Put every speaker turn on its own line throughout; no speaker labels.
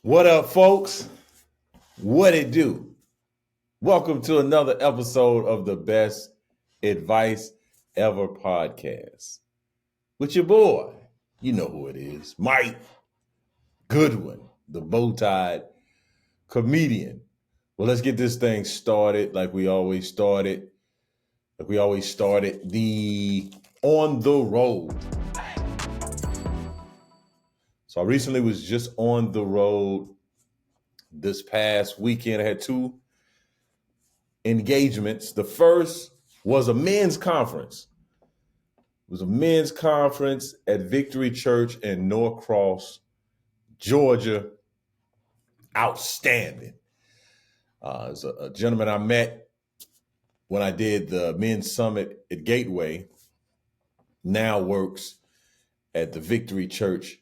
What up, folks? What it do? Welcome to another episode of the Best Advice Ever podcast with your boy. You know who it is, Mike Goodwin, the bow-tied comedian. Well, let's get this thing started like we always started. The on the road. So I recently was just on the road this past weekend. I had two engagements. The first was a men's conference. It was a men's conference at Victory Church in Norcross, Georgia. Outstanding. It's a gentleman I met when I did the men's summit at Gateway, now works at the Victory Church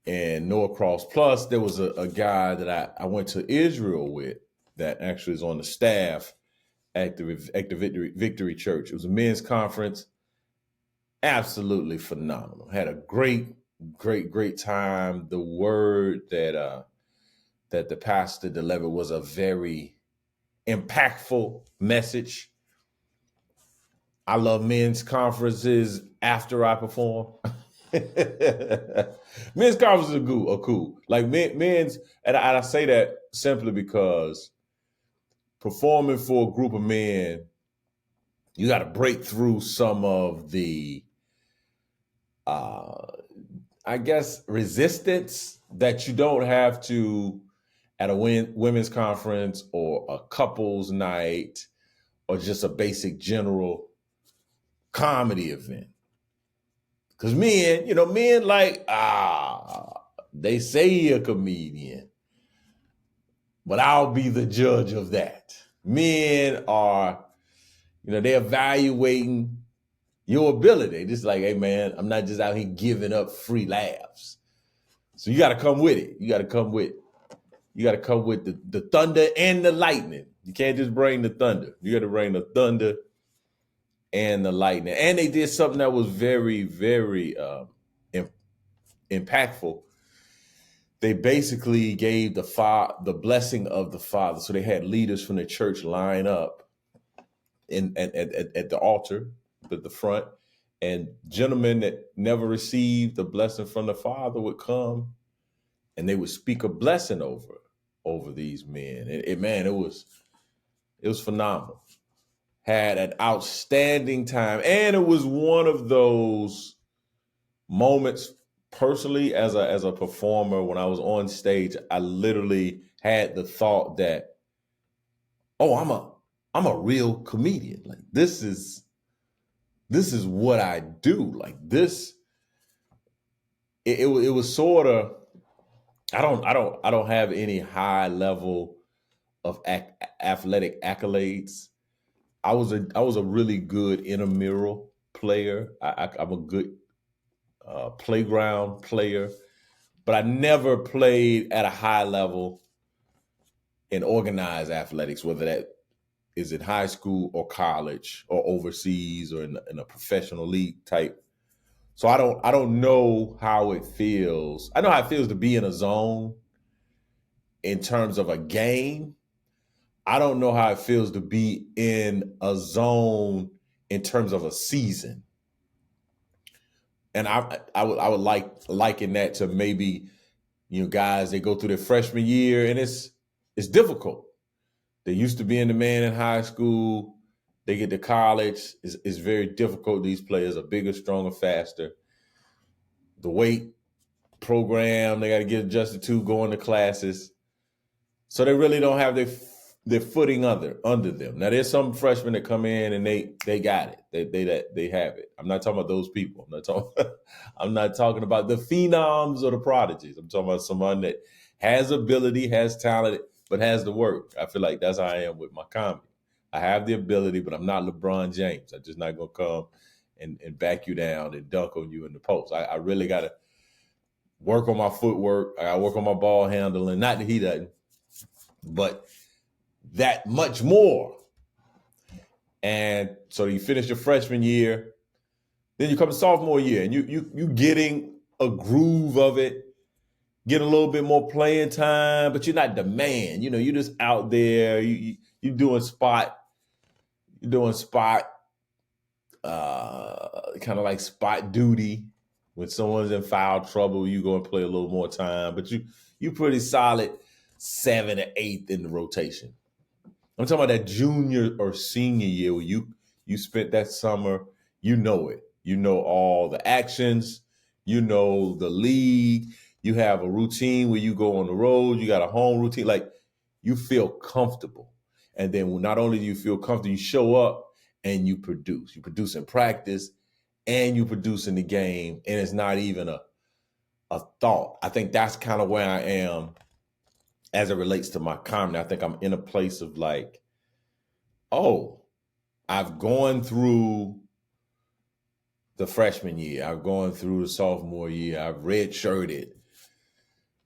in Norcross. Plus, there was a guy that I went to Israel with that actually is on the staff at the Victory Church. It was a men's conference. Absolutely phenomenal. Had a great time. The word that the pastor delivered was a very impactful message. I love men's conferences after I perform. Men's conferences are cool. Like men's, and I say that simply because performing for a group of men, you got to break through some of the I guess resistance that you don't have to at a women's conference or a couples night or just a basic general comedy event. Because men like, they say you're a comedian, but I'll be the judge of that. Men are, they're evaluating your ability. Just like, hey man, I'm not just out here giving up free laughs. So you got to come with it. You got to come with the thunder and the lightning. You can't just bring the thunder. You got to bring the thunder and the lightning. And they did something that was very, very impactful. They basically gave the blessing of the Father. So they had leaders from the church line up at the altar at the front, and gentlemen that never received the blessing from the Father would come, and they would speak a blessing over these men. It was phenomenal. Had an outstanding time, and it was one of those moments personally as a performer. When I was on stage, I literally had the thought that, oh, I'm a real comedian. Like this is what I do. Like this, it was sort of. I don't have any high level of athletic accolades. I was a really good intramural player. I'm a good playground player, but I never played at a high level in organized athletics, whether that is in high school or college or overseas or in a professional league type. So I don't know how it feels. I know how it feels to be in a zone in terms of a game. I don't know how it feels to be in a zone in terms of a season. And I would liken that to maybe, guys, they go through their freshman year and it's difficult. They used to being the man in high school. They get to college. It's very difficult. These players are bigger, stronger, faster. The weight program, they got to get adjusted to, going to classes. So they really don't have their footing under them. Now there's some freshmen that come in and they got it. They have it. I'm not talking about those people. I'm not talking about the phenoms or the prodigies. I'm talking about someone that has ability, has talent, but has the work. I feel like that's how I am with my comedy. I have the ability, but I'm not LeBron James. I'm just not gonna come and back you down and dunk on you in the post. I really gotta work on my footwork. I gotta work on my ball handling. Not that he doesn't, but that much more. And so you finish your freshman year, then you come to sophomore year, and you getting a groove of it. get a little bit more playing time, but you're not the man. You know, you're just out there. You doing spot. You're doing spot. Kind of like spot duty. When someone's in foul trouble, you go and play a little more time. But you pretty solid 7th or 8th in the rotation. I'm talking about that junior or senior year where you spent that summer. You know it. You know all the actions. You know the league. You have a routine where you go on the road. You got a home routine. Like, you feel comfortable. And then not only do you feel comfortable, you show up and you produce. You produce in practice and you produce in the game. And it's not even a thought. I think that's kind of where I am as it relates to my comedy. I think I'm in a place of like, oh, I've gone through the freshman year. I've gone through the sophomore year. I've redshirted.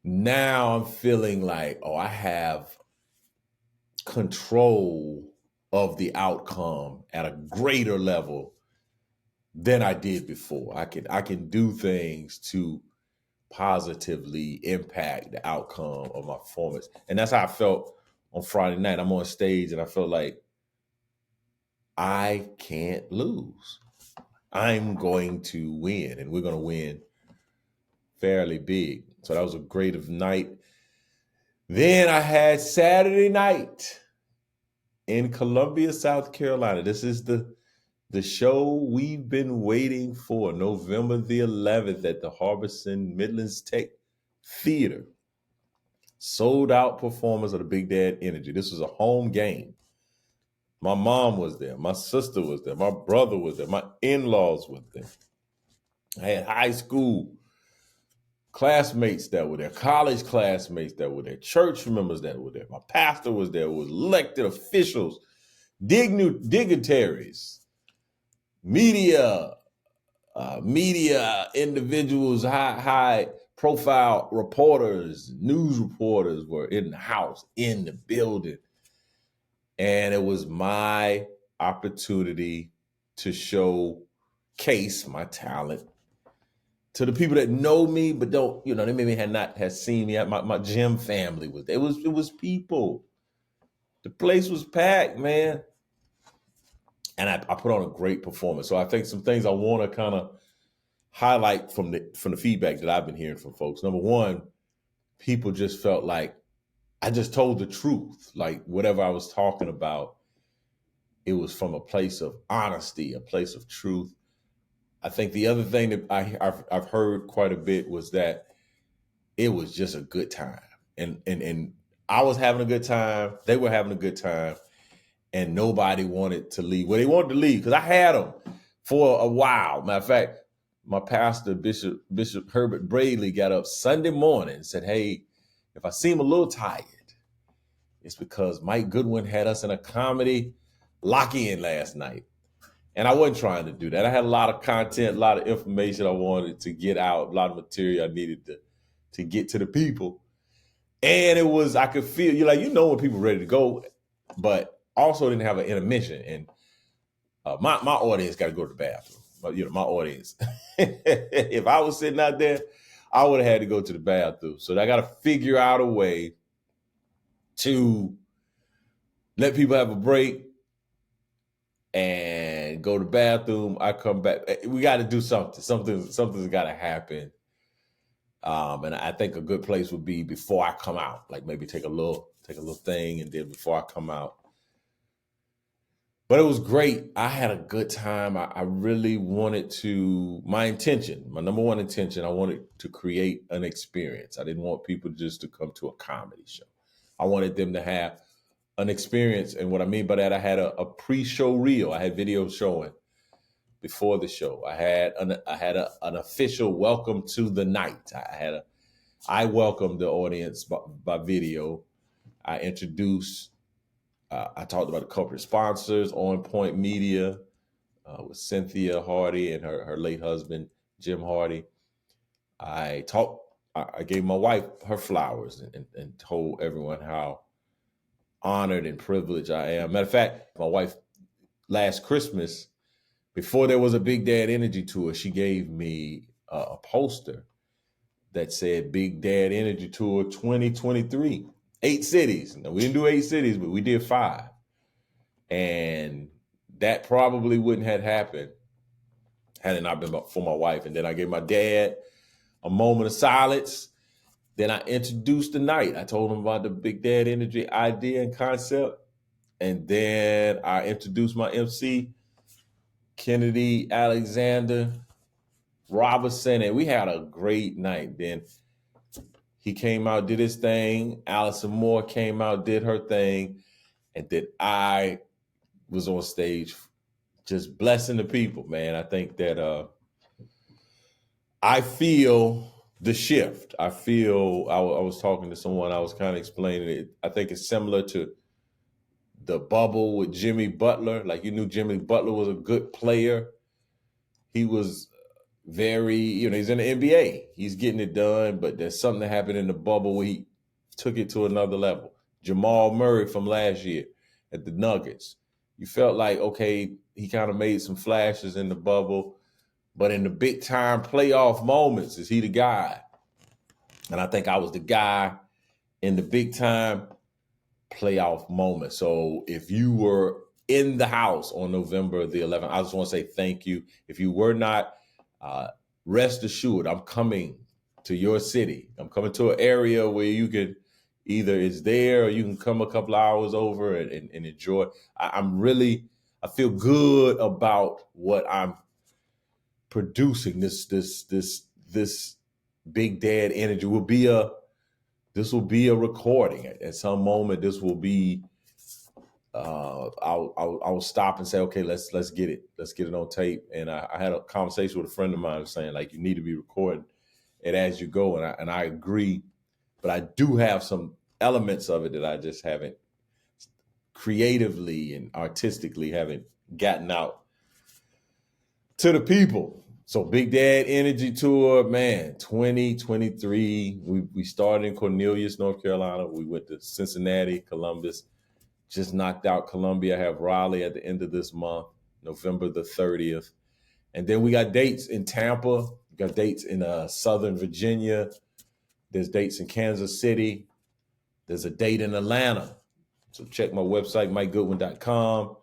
Now I'm feeling like, oh, I have control of the outcome at a greater level than I did before. I can do things to positively impact the outcome of my performance. And that's how I felt on Friday night. I'm on stage and I felt like I can't lose. I'm going to win, and we're going to win fairly big. So that was a great night. Then I had Saturday night in Columbia, South Carolina. This is the show we've been waiting for, November the 11th at the Harbison Midlands Tech Theater. Sold out performance of the Big Dad Energy. This was a home game. My mom was there. My sister was there. My brother was there. My in-laws were there. I had high school classmates that were there, college classmates that were there, church members that were there. My pastor was there, was elected officials, dignitaries, media individuals, high profile reporters, news reporters were in the house, in the building. And it was my opportunity to showcase my talent to the people that know me, but don't, they maybe had seen me. My gym family was there. It was people. The place was packed, man. And I put on a great performance. So I think some things I want to kind of highlight from the feedback that I've been hearing from folks. Number one, people just felt like I just told the truth. Like, whatever I was talking about, it was from a place of honesty, a place of truth. I think the other thing that I've heard quite a bit was that it was just a good time. And I was having a good time. They were having a good time. And nobody wanted to leave. Well, they wanted to leave because I had them for a while. Matter of fact, my pastor, Bishop Herbert Bradley, got up Sunday morning and said, hey, if I seem a little tired, it's because Mike Goodwin had us in a comedy lock-in last night. And I wasn't trying to do that. I had a lot of content, a lot of information I wanted to get out, a lot of material I needed to get to the people. And it was, I could feel, when people are ready to go, but also didn't have an intermission. And my audience got to go to the bathroom. My audience. If I was sitting out there, I would have had to go to the bathroom. So I got to figure out a way to let people have a break and go to the bathroom. I come back. We got to do something. Something's got to happen. And I think a good place would be before I come out, like maybe take a little thing, and then before I come out. But it was great. I had a good time. I really wanted to, my number one intention, I wanted to create an experience. I didn't want people just to come to a comedy show. I wanted them to have an experience. And what I mean by that, I had a pre-show reel. I had videos showing before the show. I had an official welcome to the night. I welcomed the audience by video. I introduced, I talked about a couple of sponsors, On Point Media, with Cynthia Hardy and her late husband, Jim Hardy. I gave my wife her flowers and told everyone how honored and privileged I am. Matter of fact, my wife, last Christmas, before there was a Big Dad Energy tour, she gave me a poster that said Big Dad Energy Tour 2023. 8 cities. Now, we didn't do 8 cities, but we did 5. And that probably wouldn't have happened had it not been for my wife. And then I gave my dad a moment of silence. Then I introduced the night. I told him about the Big Dad Energy idea and concept. And then I introduced my MC, Kennedy Alexander Robertson, and we had a great night. Then he came out, did his thing. Allison Moore came out, did her thing. And then I was on stage just blessing the people, man. I think that I feel the shift. I feel, I was talking to someone, I was kind of explaining it. I think it's similar to the bubble with Jimmy Butler. Like, you knew Jimmy Butler was a good player. He was very, he's in the NBA. He's getting it done, but there's something that happened in the bubble where he took it to another level. Jamal Murray from last year at the Nuggets. You felt like, okay, he kind of made some flashes in the bubble, but in the big time playoff moments, is he the guy? And I think I was the guy in the big time playoff moment. So if you were in the house on November the 11th, I just want to say thank you. If you were not, rest assured, I'm coming to your city. I'm coming to an area where you can either it's there or you can come a couple hours over and enjoy. I feel good about what I'm producing. This Big Dad Energy will be a recording. At some moment, this will be. I'll stop and say, okay, let's get it. Let's get it on tape. And I had a conversation with a friend of mine saying, like, you need to be recording it as you go. And I agree, but I do have some elements of it that I just haven't creatively and artistically haven't gotten out to the people. So Big Dad Energy Tour, man, 2023. We started in Cornelius, North Carolina. We went to Cincinnati, Columbus. Just knocked out Columbia. I have Raleigh at the end of this month, November the 30th. And then we got dates in Tampa. We got dates in Southern Virginia. There's dates in Kansas City. There's a date in Atlanta. So check my website, mikegoodwin.com.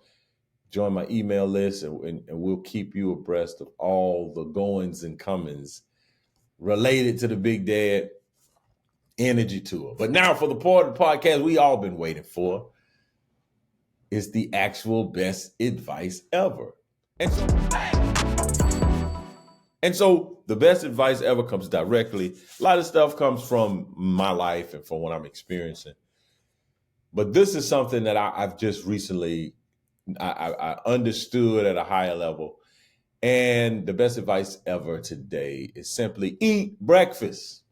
Join my email list, and we'll keep you abreast of all the goings and comings related to the Big Dad Energy Tour. But now for the part of the podcast we all been waiting for. Is the actual best advice ever. And so the best advice ever comes directly. A lot of stuff comes from my life and from what I'm experiencing. But this is something that I've just recently, I understood at a higher level. And the best advice ever today is simply eat breakfast.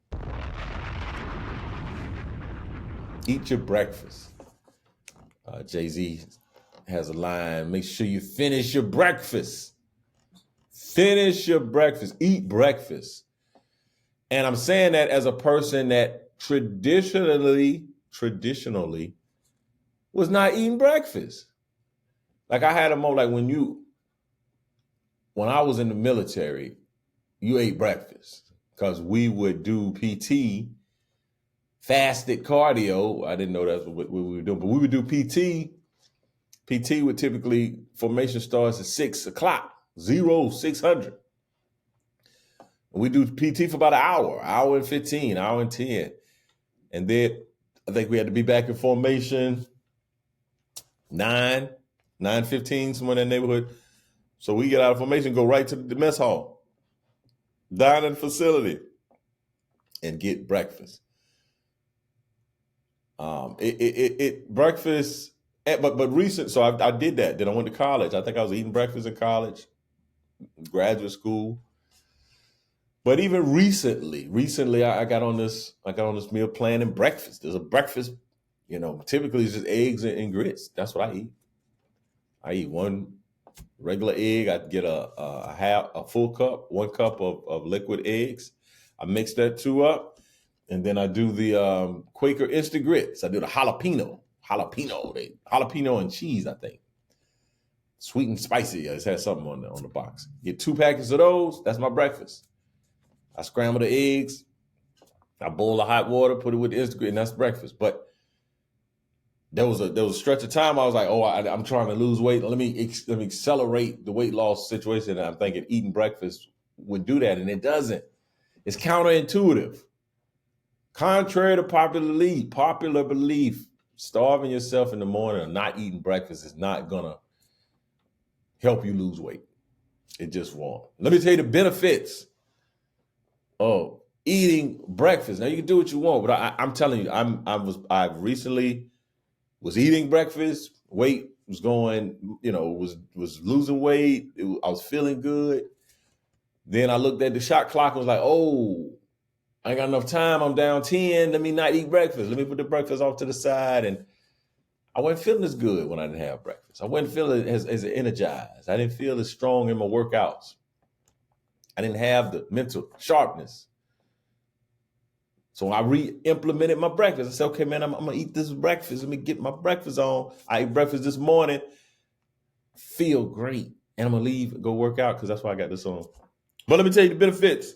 Eat your breakfast. Jay-Z has a line, make sure you finish your breakfast. Finish your breakfast. Eat breakfast. And I'm saying that as a person that traditionally was not eating breakfast. Like, I had a moment, like when I was in the military, you ate breakfast because we would do PT, fasted cardio. I didn't know that's what we were doing, but we would do PT. PT would typically, formation starts at 6 o'clock, 600. We do PT for about an hour and 15, hour and 10. And then I think we had to be back in formation 9:15, somewhere in that neighborhood. So we get out of formation, go right to the mess hall, dining facility, and get breakfast. Breakfast, but recent. So I did that. Then I went to college. I think I was eating breakfast in college, graduate school. But even recently I got on this meal plan and breakfast. There's a breakfast, typically it's just eggs and grits. That's what I eat. I eat one regular egg. I get a full cup, 1 cup of liquid eggs. I mix that 2 up. And then I do the Quaker instant grits. I do the jalapeno and cheese, I think. Sweet and spicy. It has something on the box. Get 2 packets of those. That's my breakfast. I scramble the eggs, I boil the hot water, put it with the Instagram, and that's breakfast. But there was a stretch of time I was like, oh, I'm trying to lose weight. Let me accelerate the weight loss situation. And I'm thinking eating breakfast would do that, and it doesn't. It's counterintuitive. Contrary to popular belief, starving yourself in the morning or not eating breakfast is not gonna help you lose weight. It just won't. Let me tell you the benefits of eating breakfast. Now you can do what you want, but I'm telling you, I recently was eating breakfast. Weight was going, was losing weight. I was feeling good. Then I looked at the shot clock and was like, oh, I ain't got enough time. I'm down 10. Let me not eat breakfast. Let me put the breakfast off to the side. And I wasn't feeling as good when I didn't have breakfast. I wasn't feeling as energized. I didn't feel as strong in my workouts. I didn't have the mental sharpness. So I re-implemented my breakfast. I said, okay, man, I'm going to eat this breakfast. Let me get my breakfast on. I ate breakfast this morning. Feel great. And I'm going to leave and go work out because that's why I got this on. But let me tell you the benefits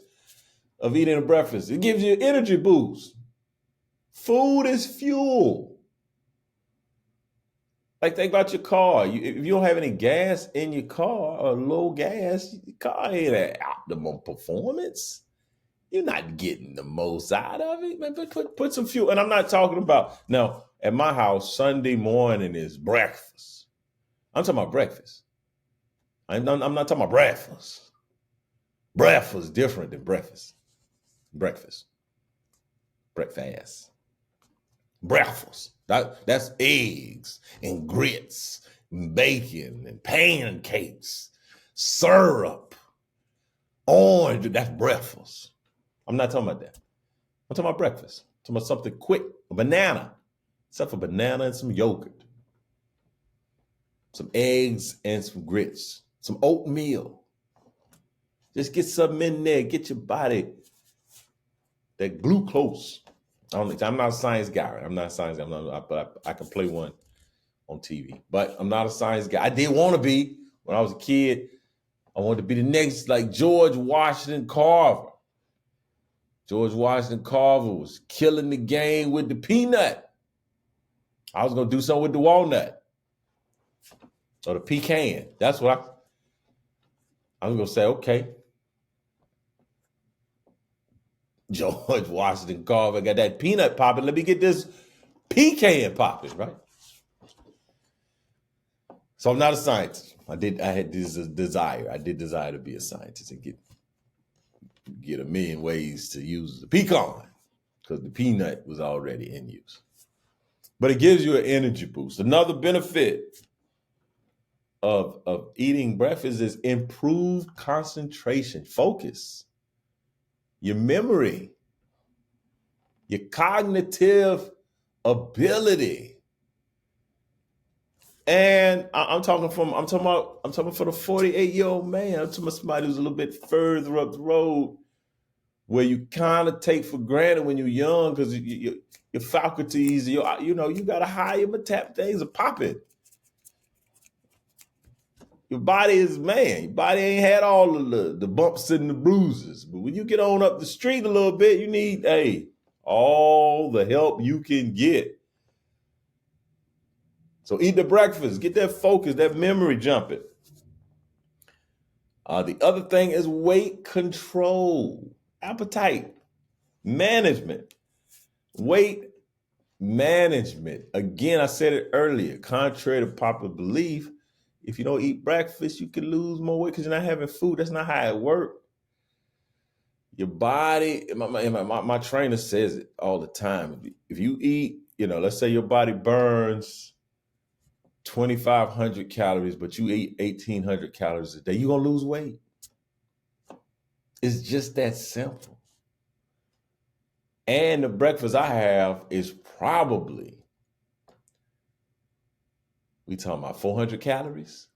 of eating a breakfast. It gives you an energy boost. Food is fuel. Like, think about your car. If you don't have any gas in your car or low gas, your car ain't at optimum performance. You're not getting the most out of it. Man, put some fuel. And I'm not talking about, now, at my house, Sunday morning is breakfast. I'm talking about breakfast. I'm not talking about breakfast. Breakfast is different than breakfast. Breakfast. Breakfast. That's eggs and grits and bacon and pancakes, syrup, orange. That's breakfast. I'm not talking about that. I'm talking about breakfast. I'm talking about something quick. A banana. Except for banana and some yogurt. Some eggs and some grits. Some oatmeal. Just get something in there. Get your body that glucose. I'm not a science guy. Right? I'm not a science guy. But I can play one on TV. But I'm not a science guy. I did want to be when I was a kid. I wanted to be the next, like George Washington Carver. George Washington Carver was killing the game with the peanut. I was going to do something with the walnut or the pecan. That's what I was going to say, okay. George Washington Carver got that peanut popping. Let me get this pecan popping, right? So I'm not a scientist. I had this desire. I did desire to be a scientist and get a million ways to use the pecan because the peanut was already in use. But it gives you an energy boost. Another benefit of eating breakfast is improved concentration, focus, your memory, your cognitive ability. And I'm talking for the 48-year-old man. I'm talking about somebody who's a little bit further up the road where you kind of take for granted when you're young because your faculties, you got a higher metabolism, things are popping. Your body your body ain't had all of the bumps and the bruises. But when you get on up the street a little bit, you need, all the help you can get. So eat the breakfast, get that focus, that memory jumping. The other thing is weight control, appetite management, weight management. Again, I said it earlier, contrary to popular belief, if you don't eat breakfast, you can lose more weight because you're not having food. That's not how it works. Your body, my trainer says it all the time. If you eat, let's say your body burns 2,500 calories, but you eat 1,800 calories a day, you're going to lose weight. It's just that simple. And the breakfast I have is probably, we talking about 400 calories.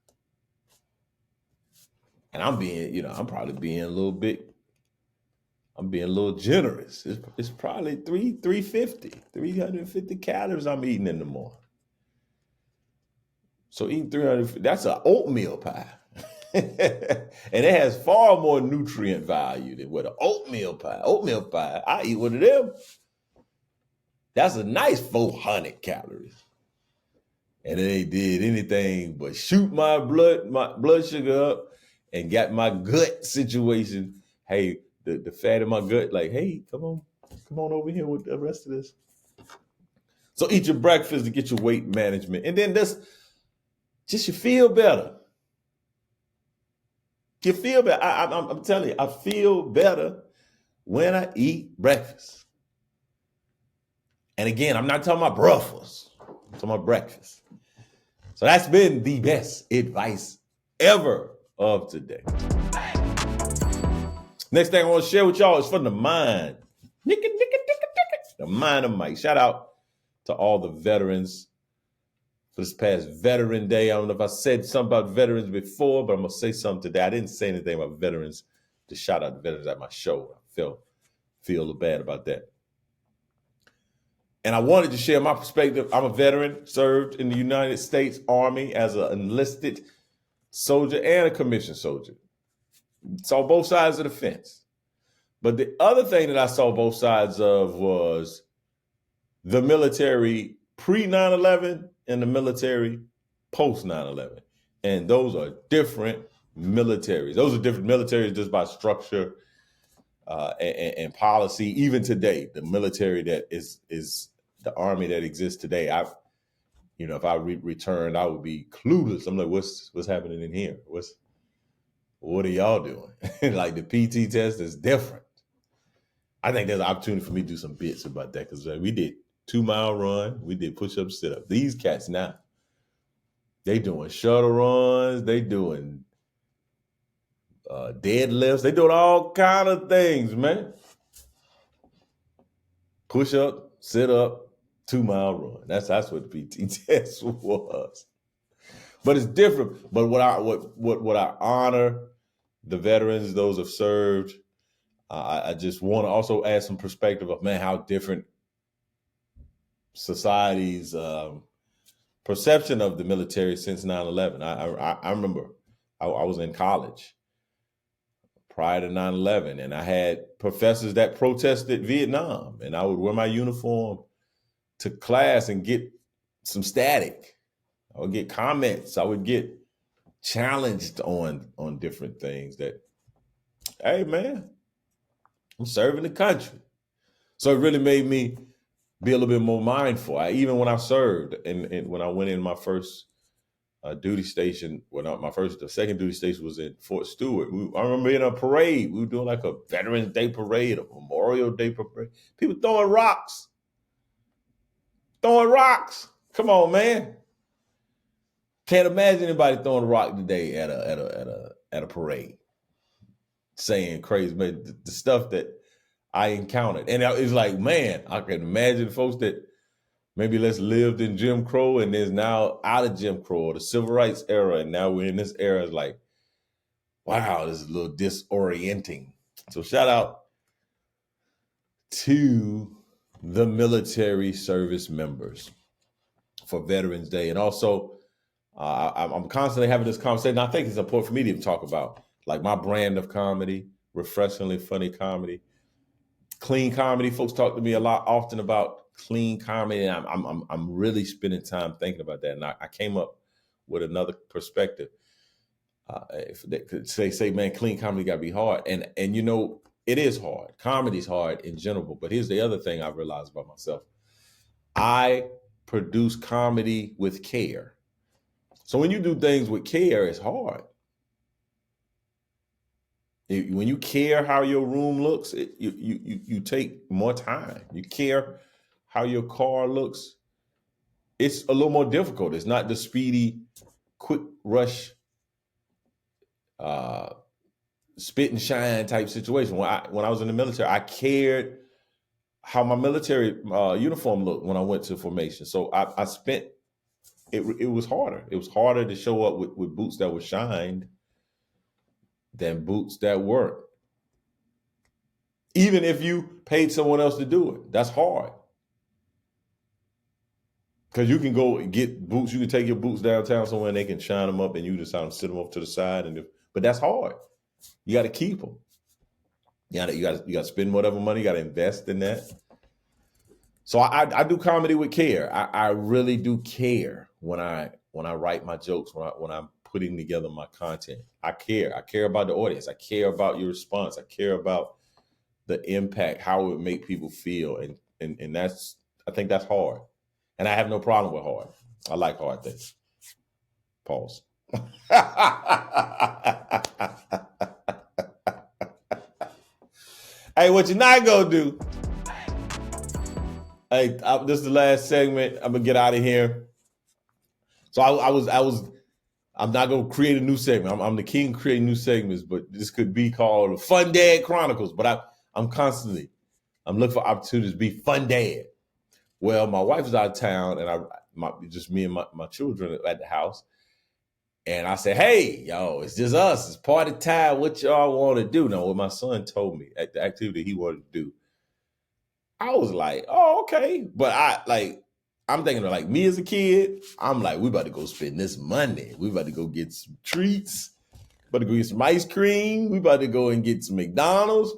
And I'm probably being a little bit, I'm being a little generous. It's probably 350 calories I'm eating in the morning. So eating 300, that's an oatmeal pie. And it has far more nutrient value than what an oatmeal pie. Oatmeal pie, I eat one of them. That's a nice 400 calories. And it ain't did anything but shoot my blood sugar up and got my gut situation. Hey, the fat in my gut, like, hey, come on over here with the rest of this. So eat your breakfast to get your weight management. And then just you feel better. You feel better. I'm telling you, I feel better when I eat breakfast. And again, I'm not talking about breakfast. I'm talking about breakfast. So that's been the best advice ever of today. Next thing I want to share with y'all is from the mind. The mind of Mike. Shout out to all the veterans for this past Veteran Day. I don't know if I said something about veterans before, but I'm going to say something today. I didn't say anything about veterans to shout out the veterans at my show. I feel bad about that. And I wanted to share my perspective. I'm a veteran, served in the United States Army as an enlisted soldier and a commissioned soldier. Saw both sides of the fence. But the other thing that I saw both sides of was the military pre 9/11 and the military post 9/11. And those are different militaries. Those are different militaries just by structure and policy. Even today, the military that is the army that exists today, if I returned, I would be clueless. I'm like, what's happening in here? What are y'all doing? Like the PT test is different. I think there's an opportunity for me to do some bits about that because we did 2-mile run, we did push-up, sit-up. These cats now, they doing shuttle runs, they doing deadlifts, they doing all kind of things, man. Push up, sit up, 2-mile run. That's what the PT test was. But it's different. But what I honor the veterans, those who have served. I just want to also add some perspective of, man, how different society's perception of the military since 9/11. I remember I was in college prior to 9/11, and I had professors that protested Vietnam, and I would wear my uniform to class and get some static. I would get comments. I would get challenged on different things that, hey, man, I'm serving the country. So it really made me be a little bit more mindful. Even when I served and when I went in my first duty station, the second duty station was in Fort Stewart. I remember in a parade, we were doing like a Veterans Day parade, a Memorial Day parade. People throwing rocks. Come on, man. Can't imagine anybody throwing a rock today at a parade, saying crazy, but the stuff that I encountered. And it's like, man, I can imagine folks that maybe lived in Jim Crow and is now out of Jim Crow or the Civil Rights era, and now we're in this era. It's like, wow, this is a little disorienting. So shout out to the military service members for Veterans Day. And also, I'm constantly having this conversation. I think it's important for me to even talk about like my brand of comedy, refreshingly funny comedy. Clean comedy. Folks talk to me often about clean comedy, and I'm really spending time thinking about that. And I came up with another perspective. If they could say, man, clean comedy got to be hard, and it is hard. Comedy's hard in general, but here's the other thing I realized about myself: I produce comedy with care. So when you do things with care, it's hard. When you care how your room looks, you take more time. You care how your car looks. It's a little more difficult. It's not the speedy, quick rush, spit and shine type situation. When I was in the military, I cared how my military uniform looked when I went to formation. So I spent it was harder. It was harder to show up with boots that were shined than boots that weren't. Even if you paid someone else to do it, that's hard. Because you can go get boots, you can take your boots downtown somewhere and they can shine them up and you just sit them off to the side. And if but that's hard. You got to keep them. You got to spend whatever money. You got to invest in that. So I do comedy with care. I really do care when I write my jokes, when I'm putting together my content. I care. I care about the audience. I care about your response. I care about the impact, how it would make people feel. And that's, I think that's hard. And I have no problem with hard. I like hard things. Pause. Hey, what you're not gonna do? Hey, this is the last segment. I'm gonna get out of here. So I'm not gonna create a new segment. I'm the king of creating new segments, but this could be called Fun Dad Chronicles. But I'm looking for opportunities to be fun dad. Well, my wife was out of town, and just me and my children at the house. And I said, hey, yo, it's just us. It's party time. What y'all want to do? Now, what my son told me at the activity he wanted to do, I was like, oh, okay. But I'm thinking of like me as a kid. I'm like, we about to go spend this money. We about to go get some treats. About to go get some ice cream. We about to go and get some McDonald's.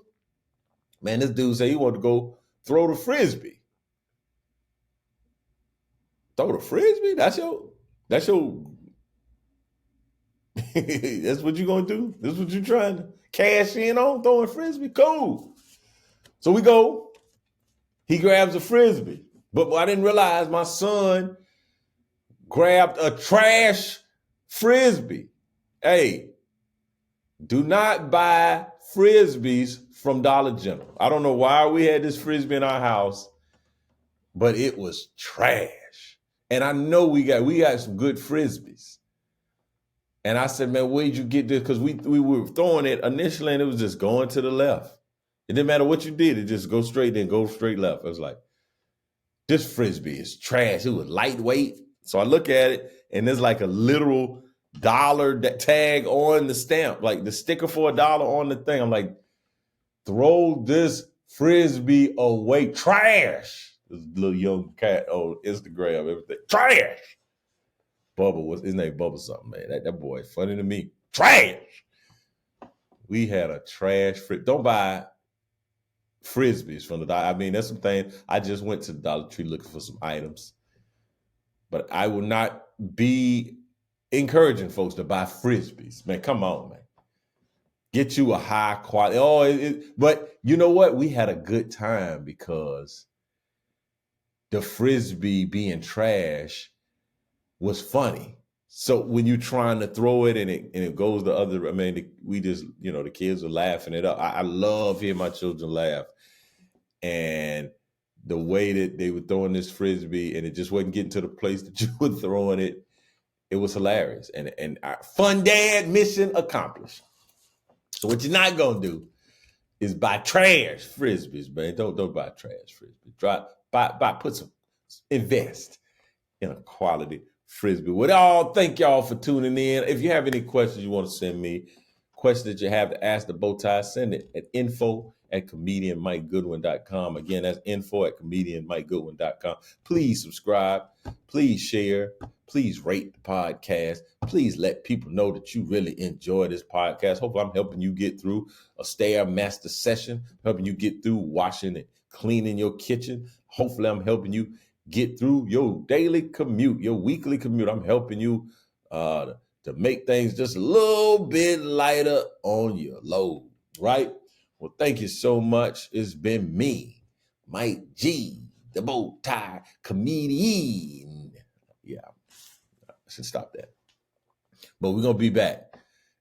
Man, this dude said he wanted to go throw the Frisbee. Throw the Frisbee? That's your that's what you gonna do? This is what you trying to cash in on, throwing Frisbee? Cool. So we go. He grabs a Frisbee. But I didn't realize my son grabbed a trash Frisbee. Hey, do not buy Frisbees from Dollar General. I don't know why we had this Frisbee in our house, but it was trash. And I know we got some good Frisbees. And I said, man, where'd you get this? Because we were throwing it initially and it was just going to the left. It didn't matter what you did. It just go straight, then go straight left. I was like, this Frisbee is trash. It was lightweight. So I look at it and there's like a literal dollar tag on the stamp, like the sticker for $1 on the thing. I'm like, throw this Frisbee away. Trash. This little young cat on Instagram, everything. Trash. Bubba, his name Bubba something, man. That boy is funny to me. Trash. We had a trash Frisbee. Don't buy Frisbees from the Dollar. I mean, that's some things. I just went to the Dollar Tree looking for some items. But I will not be encouraging folks to buy Frisbees. Man, come on, man. Get you a high quality. But you know what? We had a good time because the Frisbee being trash was funny. So when you're trying to throw it and it goes the other, I mean, we just, the kids are laughing it up. I love hearing my children laugh. And the way that they were throwing this Frisbee and it just wasn't getting to the place that you were throwing it, it was hilarious. And fun dad mission accomplished. So what you're not going to do is buy trash Frisbees, man. Don't buy trash Frisbees. Invest in a quality Frisbee. Well, thank y'all for tuning in. If you have any questions you want to send me, questions that you have to ask the Bowtie, send it at info@comedianmikegoodwin.com. Again, that's info@comedianmikegoodwin.com. Please subscribe. Please share. Please rate the podcast. Please let people know that you really enjoy this podcast. Hopefully, I'm helping you get through a Stairmaster session, helping you get through washing and cleaning your kitchen. Hopefully, I'm helping you get through your daily commute, your weekly commute. I'm helping you to make things just a little bit lighter on your load, right? Well, thank you so much. It's been me, Mike G, the Bowtie comedian. Yeah, I should stop that. But we're going to be back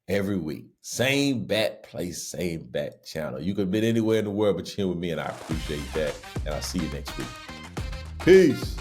every week. Same bat place, same bat channel. You could have been anywhere in the world, but you're here with me, and I appreciate that. And I'll see you next week. Peace.